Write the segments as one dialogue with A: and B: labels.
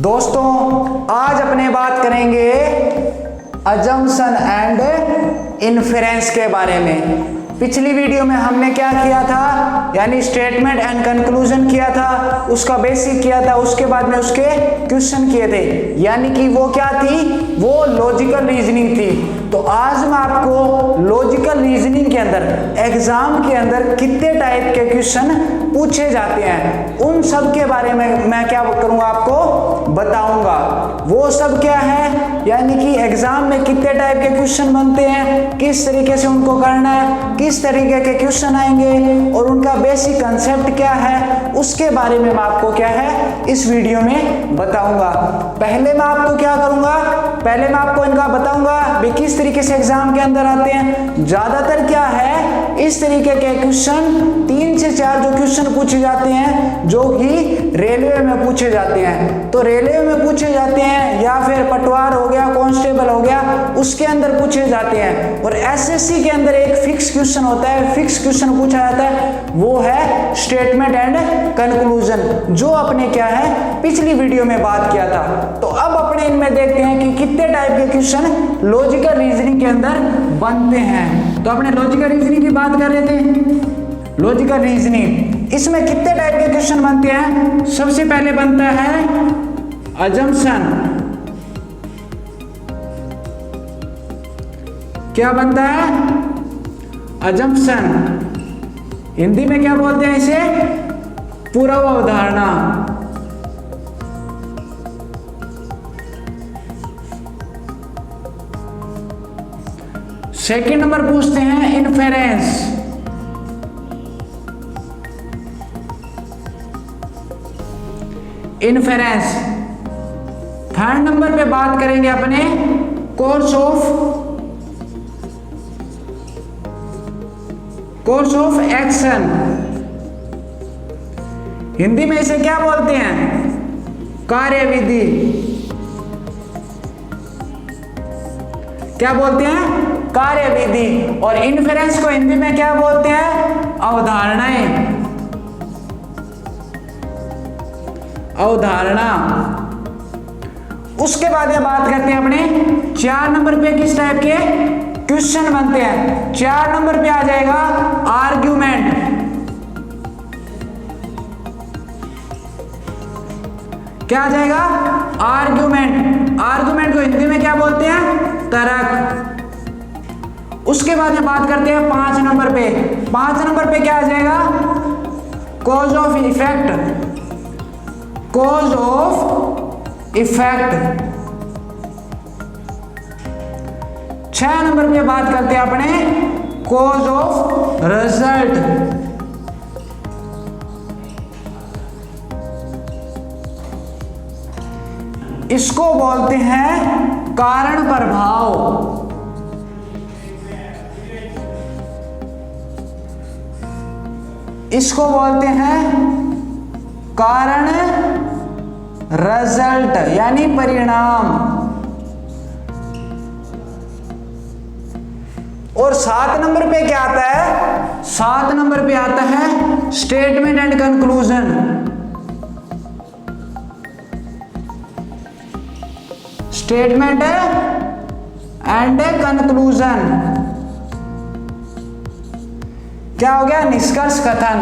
A: दोस्तों आज अपने बात करेंगे अजम्पशन एंड इन्फेरेंस के बारे में। पिछली वीडियो में हमने क्या किया था, यानी स्टेटमेंट एंड कंक्लूजन किया था, उसका बेसिक किया था, उसके बाद में उसके क्वेश्चन किए थे, यानी कि वो क्या थी, वो लॉजिकल रीजनिंग थी। तो आज मैं आपको लॉजिकल रीजनिंग के अंदर एग्जाम के अंदर कितने टाइप के क्वेश्चन पूछे जाते हैं उन सब के बारे में मैं क्या करूंगा, आपको बताऊंगा। वो सब क्या है, यानी कि एग्जाम में कितने टाइप के क्वेश्चन बनते हैं, किस तरीके से उनको करना है, किस तरीके के क्वेश्चन आएंगे और उनका बेसिक कंसेप्ट क्या है, उसके बारे में मैं आपको क्या है इस वीडियो में बताऊंगा। पहले मैं आपको क्या करूंगा, पहले मैं आपको इनका बताऊंगा भी किस तरीके से एग्जाम के अंदर आते हैं। ज्यादातर क्या है, इस तरीके के क्वेश्चन 3 से 4 जो क्वेश्चन पूछे जाते हैं जो कि रेलवे में पूछे जाते हैं। तो रेलवे में पूछे जाते हैं या फिर पटवार हो गया, कांस्टेबल हो गया, उसके अंदर पूछे जाते हैं। और एसएससी के अंदर एक फिक्स क्वेश्चन होता है, फिक्स क्वेश्चन पूछा जाता है, वो है स्टेटमेंट एंड कंक्लूजन, जो अपने क्या है पिछली वीडियो में बात किया था। तो अब अपने इनमें देखते हैं कि कितने टाइप के क्वेश्चन लॉजिकल रीजनिंग के अंदर बनते हैं। तो अपने लॉजिकल रीजनिंग की बात कर रहे थे। लॉजिकल रीजनिंग इसमें कितने टाइप के क्वेश्चन बनते हैं। सबसे पहले बनता है अजम्पशन। क्या बनता है, अजम्पशन। हिंदी में क्या बोलते हैं इसे, पूर्व अवधारणा। सेकंड नंबर पूछते हैं इन्फेरेंस। इन्फेरेंस। थर्ड नंबर पे बात करेंगे अपने कोर्स ऑफ एक्शन। हिंदी में इसे क्या बोलते हैं, कार्यविधि। क्या बोलते हैं, कार्यविधि। और इन्फेरेंस को हिंदी में क्या बोलते हैं, अवधारणाएं। अवधारणा। उसके बाद ये बात करते हैं अपने 4 नंबर पे किस टाइप के क्वेश्चन बनते हैं। 4 नंबर पे आ जाएगा आर्ग्यूमेंट। क्या आ जाएगा, आर्ग्यूमेंट। आर्ग्यूमेंट को हिंदी में क्या बोलते हैं, तर्क। उसके बाद में बात करते हैं 5 नंबर पे। 5 नंबर पे क्या आ जाएगा, cause of effect. Cause of effect. 6 number पे बात करते हैं अपने कॉज ऑफ रिजल्ट। इसको बोलते हैं कारण प्रभाव। इसको बोलते हैं कारण रिजल्ट, यानी परिणाम। और 7 नंबर पे क्या आता है, 7 नंबर पे आता है statement and conclusion. Statement and conclusion क्या हो गया, निष्कर्ष कथन।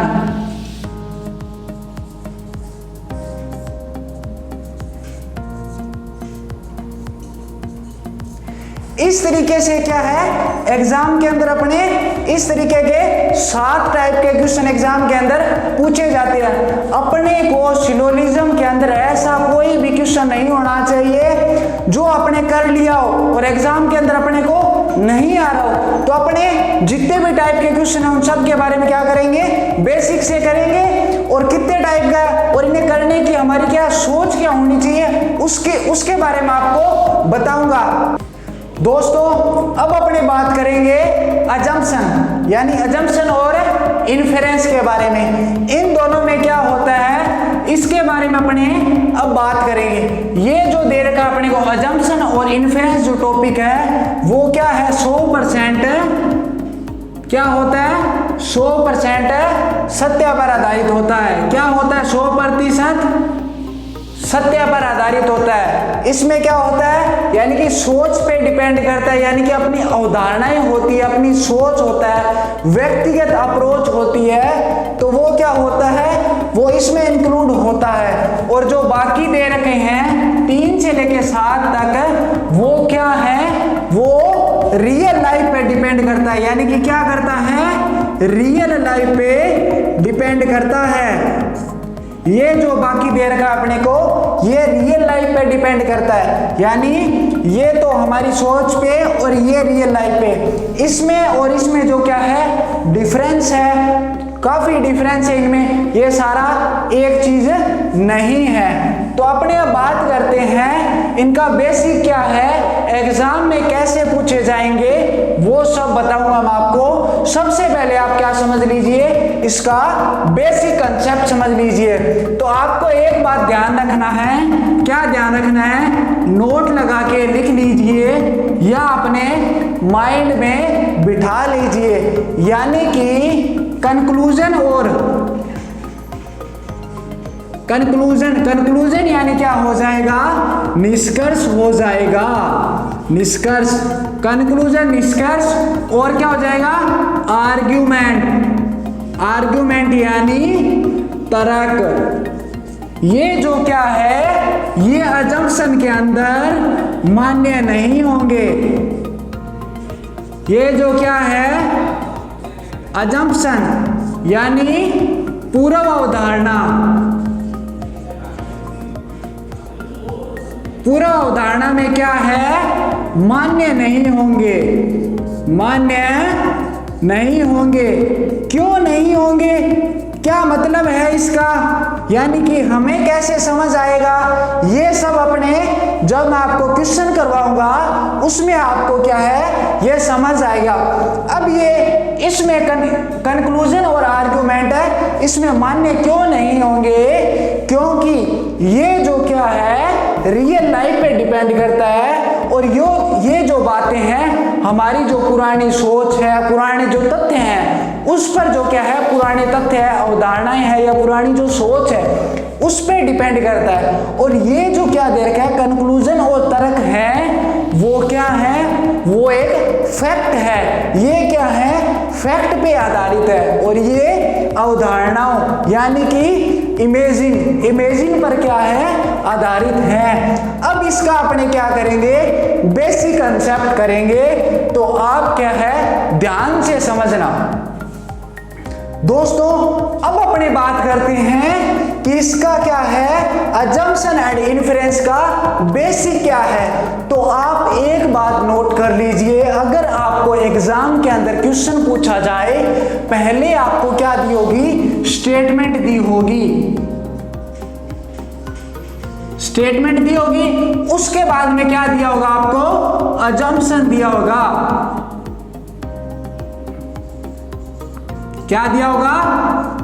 A: इस तरीके से क्या है, एग्जाम के अंदर अपने इस तरीके के 7 टाइप के क्वेश्चन एग्जाम के अंदर पूछे जाते हैं। अपने को सिलोजिज्म के अंदर ऐसा कोई भी क्वेश्चन नहीं होना चाहिए जो अपने कर लिया हो और एग्जाम के अंदर अपने को नहीं आ रहा हो। तो अपने जितने भी टाइप के क्वेश्चन हैं उन सब के बारे में क्या करेंगे, बेसिक से करेंगे। और कितने टाइप का और इन्हें करने की हमारी क्या सोच क्या होनी चाहिए, उसके बारे में आपको बताऊंगा। दोस्तों अब अपने बात करेंगे अजम्पशन, यानी अजम्पशन और इन्फेरेंस के बारे में। इन दोनों में क्या होता है इसके बारे में अपने अब बात करेंगे। ये जो दे रखा अपने को अजम्पशन और इन्फेरेंस जो टॉपिक है वो क्या है, 100% क्या होता है, 100% सत्य पर आधारित होता है। क्या होता है, 100% सत्य पर आधारित होता है। इसमें क्या होता है, यानी कि सोच पे डिपेंड करता है, यानी कि अपनी अवधारणाएं होती है, अपनी सोच होता है, व्यक्तिगत अप्रोच होती है, तो वो क्या होता है, वो इसमें इंक्लूड होता है। और जो बाकी दे रखे हैं 3 से लेके 7 तक, वो क्या है, वो रियल लाइफ पे डिपेंड करता है, यानी कि क्या करता है, रियल लाइफ पे डिपेंड करता है। ये जो बाकी दे रखा है अपने को, ये रियल लाइफ पे डिपेंड करता है, यानी ये तो हमारी सोच पे और ये रियल लाइफ पे। इसमें और इसमें जो क्या है, डिफरेंस है, काफी डिफरेंस है इनमें, ये सारा एक चीज नहीं है। तो अपने अब बात करते हैं इनका बेसिक क्या है, एग्जाम में कैसे पूछे जाएंगे, वो सब बताऊंगा मैं आपको। सबसे पहले आप क्या समझ लीजिए, इसका बेसिक कंसेप्ट समझ लीजिए। तो आपको एक बात ध्यान रखना है, क्या ध्यान रखना है, नोट लगा के लिख लीजिए या अपने माइंड में बिठा लीजिए, यानी कि कंक्लूजन और कंक्लूजन यानी क्या हो जाएगा, निष्कर्ष हो जाएगा, निष्कर्ष, कंक्लूजन निष्कर्ष, और क्या हो जाएगा, आर्ग्यूमेंट यानी तर्क। ये जो क्या है, ये अजम्पशन के अंदर मान्य नहीं होंगे। ये जो क्या है, अजम्पशन यानी पूर्व अवधारणा, पूर्व अवधारणा में क्या है, मान्य नहीं होंगे, मान्य नहीं होंगे। क्यों नहीं होंगे, क्या मतलब है इसका, यानी कि हमें कैसे समझ आएगा, ये सब अपने जब मैं आपको क्वेश्चन करवाऊंगा उसमें आपको क्या है, ये समझ आएगा। अब ये इसमें कंक्लूजन और आर्गुमेंट है, इसमें मान्य क्यों नहीं होंगे, क्योंकि ये जो क्या है, रियल लाइफ पे डिपेंड करता है। और ये जो बातें हैं, हमारी जो पुरानी सोच है, पुराने जो तथ्य हैं, उस पर जो क्या है, पुराने तथ्य है, अवधारणाएं है या पुरानी जो सोच है, उस पर डिपेंड करता है। और ये जो क्या दे रखा है, कंक्लूजन और तर्क है, वो क्या है, वो एक फैक्ट है। ये क्या है, फैक्ट पे आधारित है, और ये अवधारणाओं यानी कि इमेजिन पर क्या है, आधारित है। अब इसका अपने क्या करेंगे, बेसिक कंसेप्ट करेंगे, तो आप क्या है, ध्यान से समझना। दोस्तों अब अपने बात करते हैं कि इसका क्या है, अजम्पशन एंड इन्फरेंस का बेसिक क्या है। तो आप एक बात नोट कर लीजिए, अगर आपको एग्जाम के अंदर क्वेश्चन पूछा जाए, पहले आपको क्या दी होगी, स्टेटमेंट दी होगी, स्टेटमेंट दी होगी, उसके बाद में क्या दिया होगा आपको, अजम्पशन दिया होगा। क्या दिया होगा,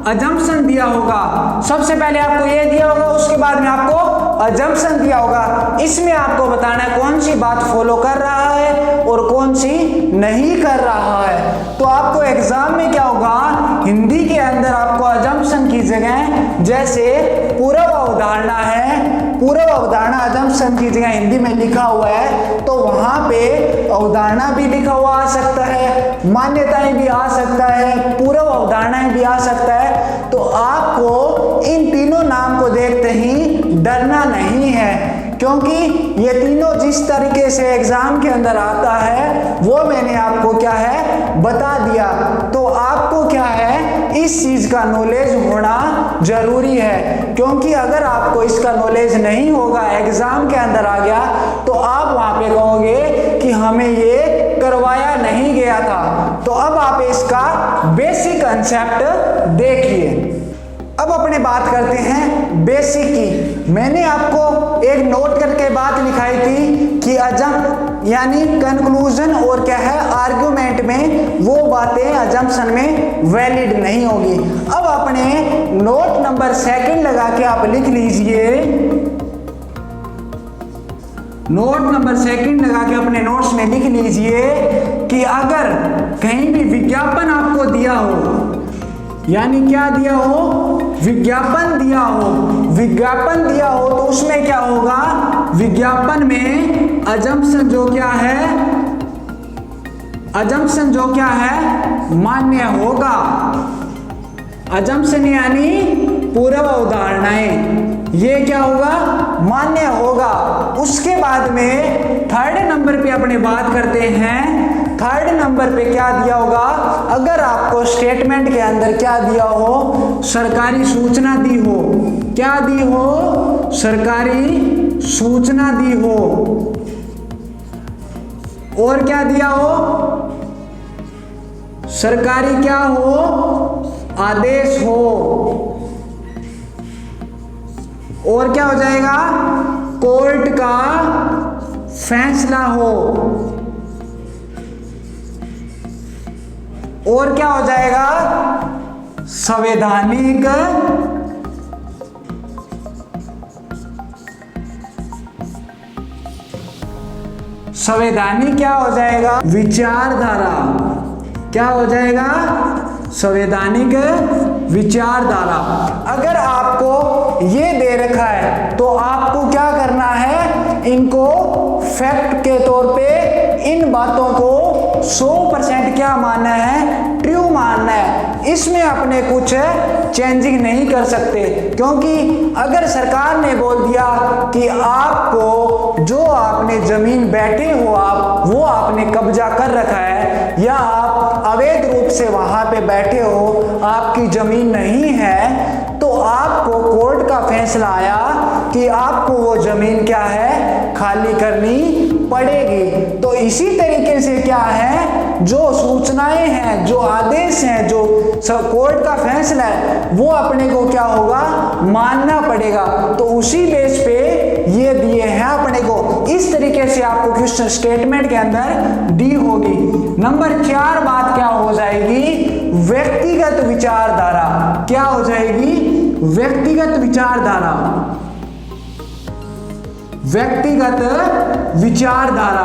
A: अजम्पशन दिया होगा। सबसे पहले आपको ये दिया होगा, उसके बाद में आपको अजम्पशन दिया होगा। इसमें आपको बताना है कौन सी बात फॉलो कर रहा है और कौन सी नहीं कर रहा है। तो आपको एग्जाम में क्या होगा, हिंदी के अंदर आपको अजम्पशन की जगह, जैसे पूर्व अवधारणा है, पूर्व अवधारणा अजम्पशन की जगह हिंदी में लिखा हुआ है, तो वहां पे अवधारणा भी लिखा हुआ आ सकता है, मान्यताएं भी आ सकता है, पूर्व अवधारणाएं भी आ सकता है। तो आपको इन तीनों नाम को देखते ही डरना नहीं है, क्योंकि ये तीनों जिस तरीके से एग्जाम के अंदर आता है वो मैंने आपको क्या है, बता दिया। तो आपको क्या है, इस चीज का नॉलेज होना जरूरी है, क्योंकि अगर आपको इसका नॉलेज नहीं होगा, एग्जाम के अंदर आ गया, तो आप वहां पे कहोगे कि हमें ये करवाया नहीं गया था। तो अब आप इसका बेसिक कंसेप्ट देखिए। अब अपने बात करते हैं बेसिक की। मैंने आपको एक नोट करके बात लिखाई थी कि यानी कंक्लूजन और क्या है, आर्गुमेंट में वो बातें अजम्पशन में वैलिड नहीं होगी। अब अपने नोट नंबर 2 लगा के आप लिख लीजिए, नोट नंबर 2 लगा के अपने नोट्स में लिख लीजिए कि अगर कहीं भी विज्ञापन आपको दिया हो, यानी क्या दिया हो, विज्ञापन दिया हो। विज्ञापन दिया हो तो उसमें क्या होगा, विज्ञापन में अजम्पशन जो क्या है, अजम्पशन जो क्या है, मान्य होगा। अजम्पशन यानी पूर्व अवधारणाएं, ये क्या होगा, मान्य होगा। उसके बाद में थर्ड नंबर पे अपने बात करते हैं। थर्ड नंबर पे क्या दिया होगा, अगर आपको स्टेटमेंट के अंदर क्या दिया हो, सरकारी सूचना दी हो, क्या दी हो, सरकारी सूचना दी हो, और क्या दिया हो, सरकारी क्या हो, आदेश हो, और क्या हो जाएगा, कोर्ट का फैसला हो, और क्या हो जाएगा, संवैधानिक संवैधानिक क्या हो जाएगा, विचारधारा, क्या हो जाएगा, संवैधानिक विचारधारा। अगर आपको ये दे रखा है तो आपको क्या करना है, इनको फैक्ट के तौर पे इन बातों को 100% क्या मानना है, ट्रू मानना है। इसमें अपने कुछ चेंजिंग नहीं कर सकते, क्योंकि अगर सरकार ने बोल दिया कि आपको जो आपने जमीन बैठे हो आप, वो आपने कब्जा कर रखा है, या आप अवैध रूप से वहां पे बैठे हो, आपकी जमीन नहीं है, तो आपको कोर्ट का फैसला आया कि आपको वो जमीन क्या है, खाली करनी पड़ेगी। तो इसी तरीके से क्या है, जो सूचनाएं हैं, जो आदेश हैं, जो कोर्ट का फैसला है, वो अपने को क्या होगा, मानना पड़ेगा। तो उसी बेस पे ये दिए हैं अपने को। इस तरीके से आपको क्वेश्चन स्टेटमेंट के अंदर दी होगी। नंबर 4 बात क्या हो जाएगी, व्यक्तिगत विचारधारा। क्या हो जाएगी, व्यक्तिगत विचारधारा। व्यक्तिगत विचारधारा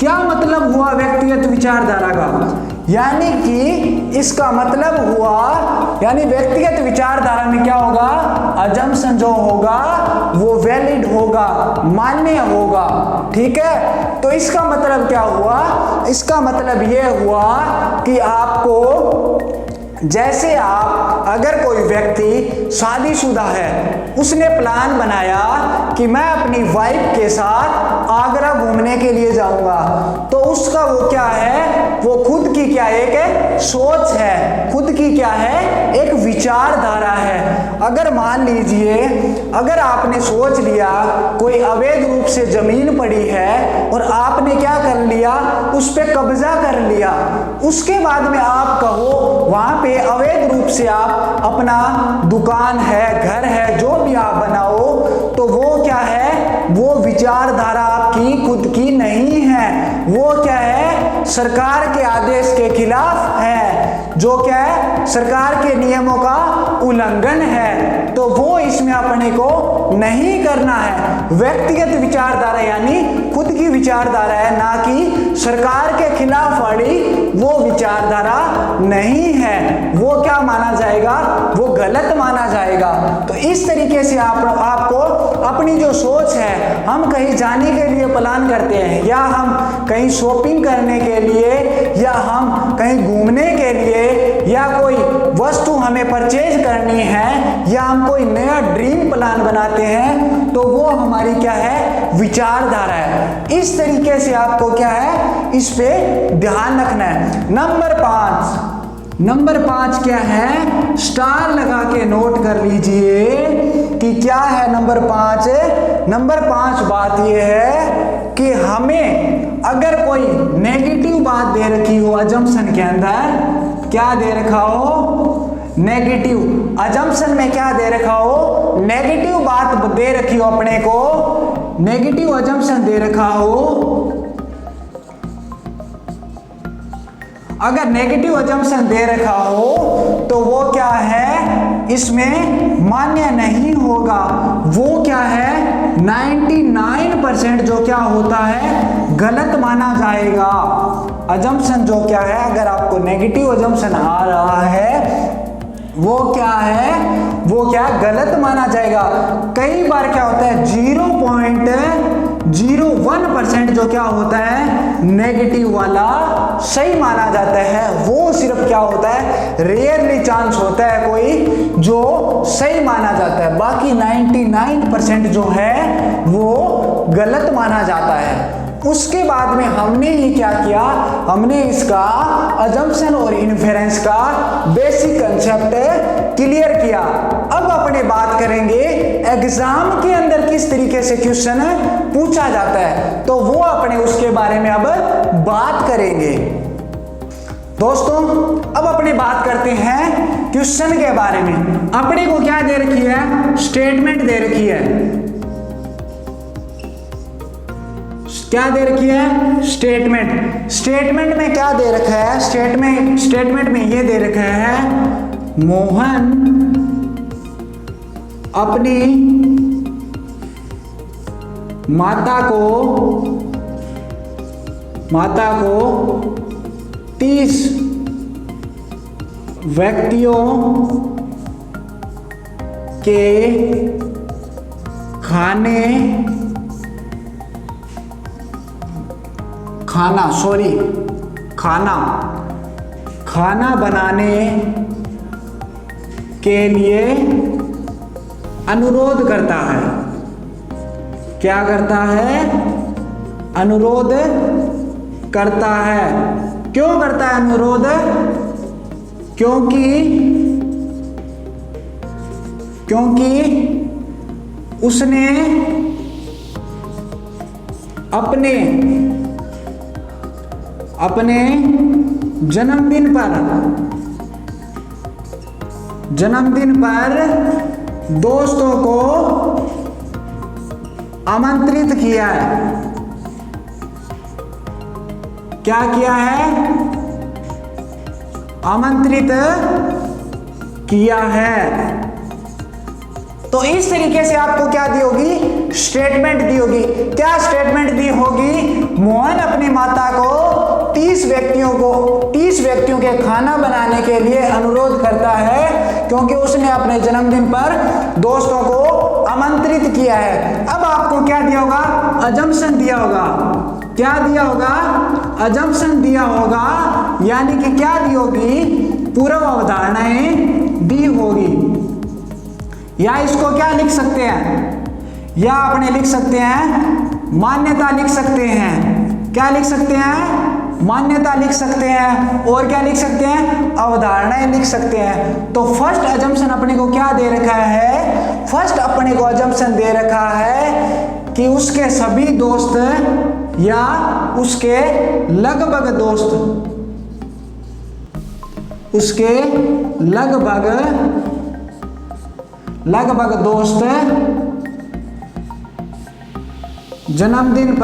A: क्या मतलब हुआ व्यक्तिगत विचारधारा का, यानी कि इसका मतलब हुआ, यानी व्यक्तिगत विचारधारा में क्या होगा, अजम्पशन जो होगा वो वैलिड होगा, मान्य होगा। ठीक है, तो इसका मतलब क्या हुआ, इसका मतलब ये हुआ कि आपको, जैसे आप, अगर कोई व्यक्ति शादीशुदा है, उसने प्लान बनाया कि मैं अपनी वाइफ के साथ आगरा घूमने के लिए जाऊंगा, तो उसका वो क्या है, वो खुद की क्या एक सोच है, खुद की क्या है, एक विचारधारा है। अगर मान लीजिए, अगर आपने सोच लिया कोई अवैध रूप से जमीन पड़ी है और आपने क्या कर लिया, उस पर कब्जा कर लिया, उसके बाद में आप कहो वहां पे अवैध रूप से आप अपना दुकान है, घर है, जो भी आप बनाओ, तो वो क्या है, वो विचारधारा आपकी खुद की नहीं है, वो क्या है, सरकार के आदेश के खिलाफ है, जो क्या है, सरकार के नियमों का उल्लंघन है, तो वो इसमें अपने को नहीं करना है। व्यक्तिगत विचारधारा यानी खुद की विचारधारा है, ना कि सरकार के खिलाफ वाली वो विचारधारा नहीं है, वो क्या माना जाएगा, वो गलत माना जाएगा। तो इस तरीके से आपको अपनी जो सोच है, हम कहीं जाने के लिए प्लान करते हैं, या हम कहीं शॉपिंग करने के लिए, या हम कहीं घूमने के लिए, या कोई वस्तु हमें परचेज करनी है, या हम कोई नया ड्रीम प्लान बनाते हैं, तो वो हमारी क्या है, विचारधारा है। इस तरीके से आपको क्या है, इस पे ध्यान रखना है। नंबर 5 क्या है, स्टार लगा के नोट कर लीजिए कि क्या है नंबर 5। नंबर 5 बात यह है कि हमें अगर कोई नेगेटिव बात दे रखी हो अजम्पशन के अंदर, क्या दे रखा हो, नेगेटिव अजम्पशन में क्या दे रखा हो, नेगेटिव बात दे रखी हो अपने को, नेगेटिव अजम्पशन दे रखा हो, अगर नेगेटिव अजम्पशन दे रखा हो तो वो क्या है, इसमें मान्य नहीं होगा। वो क्या है, 99% जो क्या होता है, गलत माना जाएगा। अजम्पशन जो क्या है, अगर आपको नेगेटिव अजम्पशन आ रहा है वो क्या है, वो क्या गलत माना जाएगा। कई बार क्या होता है 0.01% जो क्या होता है नेगेटिव वाला सही माना जाता है, वो सिर्फ क्या होता है रेयरली चांस होता है कोई जो सही माना जाता है, बाकी 99% जो है वो गलत माना जाता है। उसके बाद में हमने ही क्या किया, हमने इसका अजम्पशन और इन्फेरेंस का बेसिक कंसेप्ट क्लियर किया। अब अपने बात करेंगे एग्जाम के अंदर किस तरीके से क्वेश्चन पूछा जाता है, तो वो अपने उसके बारे में अब बात करेंगे। दोस्तों अब अपने बात करते हैं क्वेश्चन के बारे में। अपने को क्या दे रखी है, स्टेटमेंट दे रखी है। क्या दे रखी है, स्टेटमेंट। स्टेटमेंट में क्या दे रखा है, स्टेटमेंट में ये दे रखा है मोहन अपनी माता को 30 व्यक्तियों के खाना बनाने के लिए अनुरोध करता है। क्या करता है, अनुरोध करता है। क्यों करता है अनुरोध, क्योंकि उसने अपने जन्मदिन पर दोस्तों को आमंत्रित किया है। क्या किया है, आमंत्रित किया है। तो इस तरीके से आपको क्या दी होगी, स्टेटमेंट दी होगी। क्या स्टेटमेंट दी होगी, मोहन अपनी माता को 30 व्यक्तियों के खाना बनाने के लिए अनुरोध करता है क्योंकि उसने अपने जन्मदिन पर दोस्तों को आमंत्रित किया है। अब आपको क्या दिया होगा, अजम्पशन दिया होगा। क्या दिया होगा, अजम्पशन दिया होगा, यानी कि क्या दी होगी, पूर्व अवधारणाएं दी होगी। या इसको क्या लिख सकते हैं, या अपने लिख सकते हैं मान्यता लिख सकते हैं। क्या लिख सकते हैं, मान्यता लिख सकते हैं। और क्या लिख सकते हैं, अवधारणाएं लिख सकते हैं। तो फर्स्ट अजम्पशन अपने को क्या दे रखा है, फर्स्ट अपने को अजम्पशन दे रखा है कि उसके सभी दोस्त या उसके लगभग दोस्त, उसके लगभग दोस्त जन्मदिन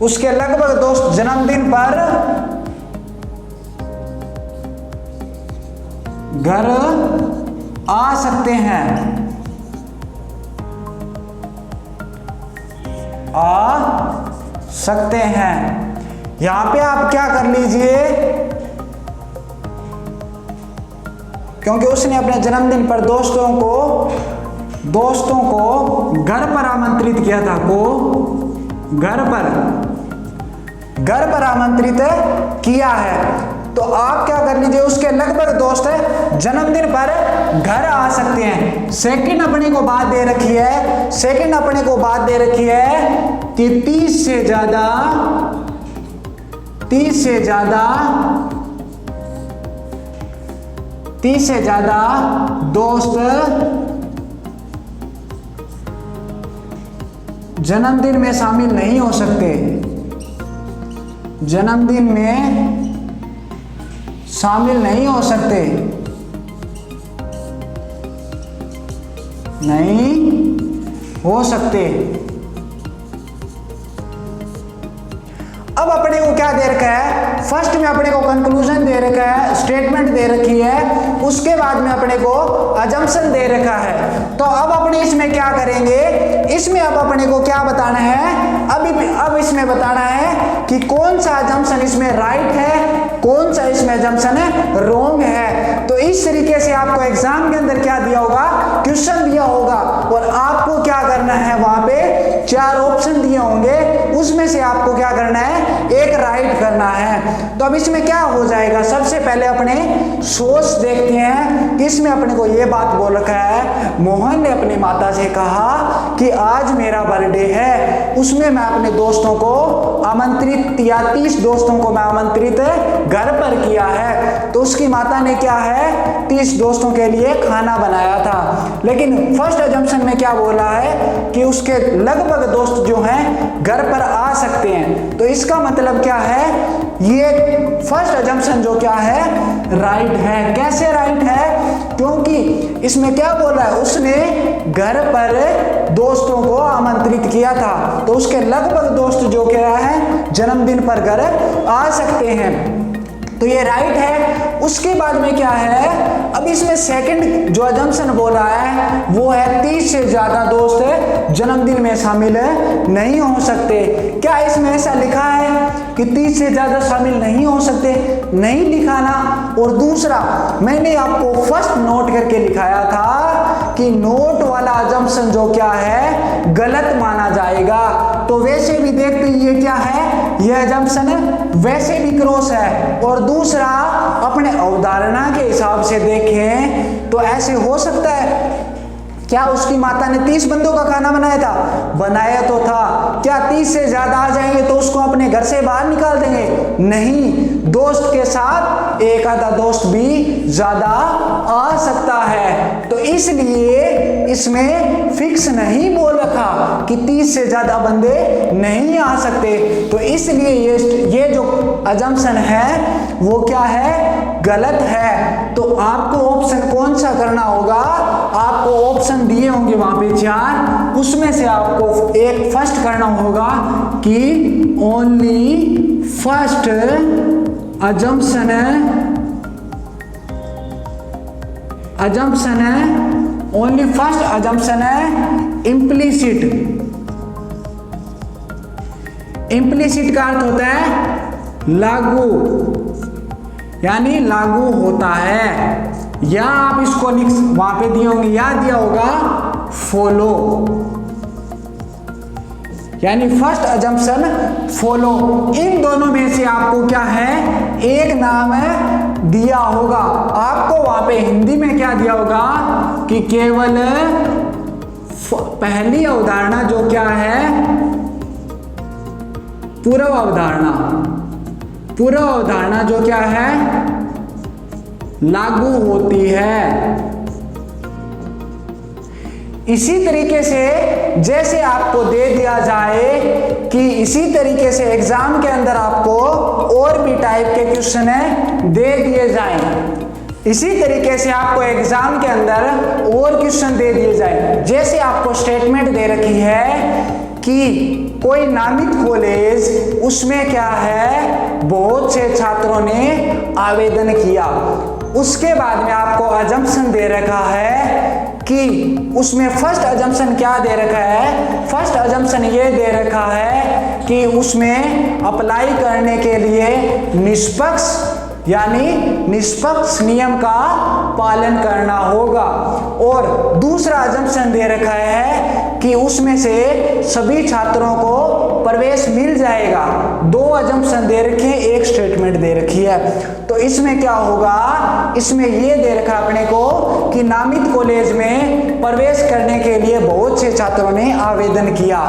A: उसके लगभग दोस्त जन्मदिन पर घर आ सकते हैं, यहां पे आप क्या कर लीजिए, क्योंकि उसने अपने जन्मदिन पर दोस्तों को घर पर आमंत्रित किया था, घर पर आमंत्रित किया है। तो आप क्या कर लीजिए, उसके लगभग दोस्त जन्मदिन पर घर आ सकते हैं। सेकंड अपने को बात दे रखी है कि 30 से ज्यादा दोस्त जन्मदिन में शामिल नहीं हो सकते, नहीं हो सकते। अब अपने को क्या दे रखा है, फर्स्ट में अपने को कंक्लूजन दे रखा है, स्टेटमेंट दे रखी है, उसके बाद में अपने को अजम्पशन दे रखा है। तो अब अपने इसमें क्या करेंगे, इसमें अब अपने को क्या बताना है, अब इसमें बताना है कि कौन सा अजम्पशन इसमें राइट है, कौन सा इसमें अजम्पशन है रॉन्ग है। तो इस तरीके से आपको एग्जाम के अंदर क्या दिया होगा, क्वेश्चन दिया होगा और आपको क्या करना है, वहां पे 4 ऑप्शन दिए होंगे, उसमें से आपको क्या करना है, एक राइट करना है। तो अब इसमें क्या हो जाएगा, सबसे पहले अपने सोच देखते हैं कि इसमें अपने को ये बात बोल रखा है, मोहन ने अपनी माता से कहा कि आज मेरा बर्थडे है, उसमें मैं अपने दोस्तों को आमंत्रित या 30 दोस्तों को मैं आमंत्रित घर पर किया है। तो उसकी माता ने क्या है, 30 दोस्तों के लिए खाना बनाया था। लेकिन फर्स्ट अजम्पशन में क्या बोला है कि उसके लगभग दोस्त जो हैं घर पर आ सकते हैं। तो इसका मतलब क्या है, ये फर्स्ट अजम्पशन जो क्या है, राइट है। कैसे राइट है, क्योंकि इसमें क्या बोला है, उसने घर पर दोस्तों को आमंत्रित किया था, तो उसके लगभग दोस्त जो क्या है, जन्मदिन पर घर आ सकते हैं, तो ये राइट है। उसके बाद में क्या है, अब इसमें सेकंड जो अजम्पशन बोला है वो है 30 से ज्यादा दोस्त जन्मदिन में शामिल नहीं हो सकते। क्या इसमें ऐसा लिखा है कि 30 से ज्यादा शामिल नहीं हो सकते, नहीं लिखा ना। और दूसरा मैंने आपको फर्स्ट नोट करके लिखाया था कि नोट वाला अजम्पशन जो क्या है, गलत माना जाएगा। तो वैसे भी देखते ये क्या है, यह अजम्पशन वैसे भी क्रॉस है। और दूसरा अपने अवधारणा के हिसाब से देखें तो ऐसे हो सकता है, क्या उसकी माता ने 30 बंदों का खाना बनाया था, बनाया तो था। क्या 30 से ज्यादा आ जाएंगे तो उसको अपने घर से बाहर निकाल देंगे, नहीं, दोस्त के साथ एक आधा दोस्त भी ज्यादा आ सकता है। तो इसलिए इसमें फिक्स नहीं बोल रखा कि 30 से ज्यादा बंदे नहीं आ सकते। तो इसलिए ये जो अजम्पशन है वो क्या है, गलत है। तो आपको ऑप्शन कौन सा करना होगा, आपको ऑप्शन दिए होंगे वहां पे 4, उसमें से आपको एक फर्स्ट करना होगा कि ओनली फर्स्ट अजम्पशन है, ओनली फर्स्ट अजम्पशन है इम्प्लीसिट। इम्प्लीसिट का अर्थ होता है लागू, यानी लागू होता है। या आप इसको वहां पे दिए होंगे, याद दिया होगा फॉलो, यानी फर्स्ट अजम्पशन फॉलो। इन दोनों में से आपको क्या है, एक नाम दिया होगा। आपको वहां पे हिंदी में क्या दिया होगा कि केवल पहली अवधारणा जो क्या है, पूर्व अवधारणा, पूर्व अवधारणा जो क्या है, लागू होती है। इसी तरीके से जैसे आपको दे दिया जाए कि इसी तरीके से एग्जाम के अंदर आपको और भी टाइप के क्वेश्चन दे दिए जाएं, इसी तरीके से आपको एग्जाम के अंदर और क्वेश्चन दे दिए जाएं। जैसे आपको स्टेटमेंट दे रखी है कि कोई नामित कॉलेज, उसमें क्या है, बहुत से छात्रों ने आवेदन किया। उसके बाद में आपको अजम्पशन दे रखा है कि उसमें फर्स्ट अजम्पशन क्या दे रखा है, फर्स्ट अजम्पशन ये दे रखा है कि उसमें अप्लाई करने के लिए निष्पक्ष, यानी निष्पक्ष नियम का पालन करना होगा। और दूसरा अजम्पशन दे रखा है कि उसमें से सभी छात्रों को प्रवेश मिल जाएगा। 2 अजम्पशन दे रखे, एक स्टेटमेंट दे रखी है। तो इसमें क्या होगा, इसमें ये दे रखा अपने को कि नामित कॉलेज में प्रवेश करने के लिए बहुत से छात्रों ने आवेदन किया।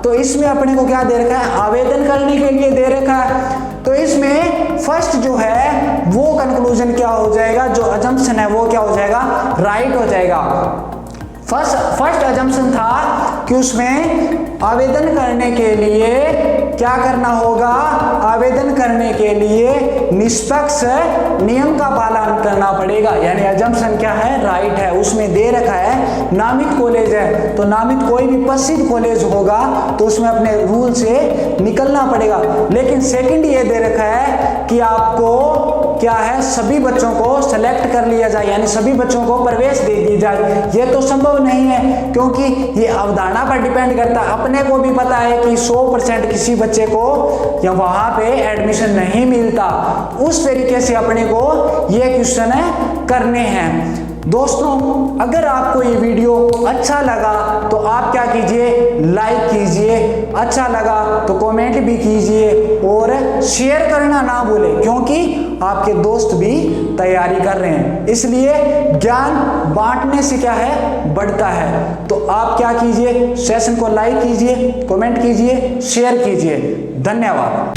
A: तो इसमें अपने को क्या दे रखा है, आवेदन करने के लिए दे रखा है। तो इसमें फर्स्ट जो है वो कंक्लूजन क्या हो जाएगा, जो अजम्पशन है वो क्या हो जाएगा, राइट हो जाएगा। फर्स्ट अजम्पशन था कि उसमें आवेदन करने के लिए क्या करना होगा, आवेदन करने के लिए निष्पक्ष नियम का पालन करना पड़ेगा। यानी अजम्पशन क्या है, राइट है। उसमें दे रखा है नामित कॉलेज है, तो नामित कोई भी प्रसिद्ध कॉलेज होगा तो उसमें अपने रूल से निकलना पड़ेगा। लेकिन सेकंड ये दे रखा है कि आपको क्या है, सभी बच्चों को सेलेक्ट कर लिया जाए, यानी सभी बच्चों को प्रवेश दे दी जाए। ये तो संभव नहीं है, क्योंकि ये अवधारणा पर डिपेंड करता है। अपने को भी पता है कि 100% किसी बच्चे को या वहां पे एडमिशन नहीं मिलता। उस तरीके से अपने को ये क्वेश्चन करने हैं। दोस्तों, अगर आपको ये वीडियो अच्छा लगा तो आप क्या कीजिए, लाइक कीजिए, अच्छा लगा तो कमेंट भी कीजिए और शेयर करना ना भूलें, क्योंकि आपके दोस्त भी तैयारी कर रहे हैं। इसलिए ज्ञान बांटने से क्या है, बढ़ता है। तो आप क्या कीजिए, सेशन को लाइक कीजिए, कमेंट कीजिए, शेयर कीजिए। धन्यवाद।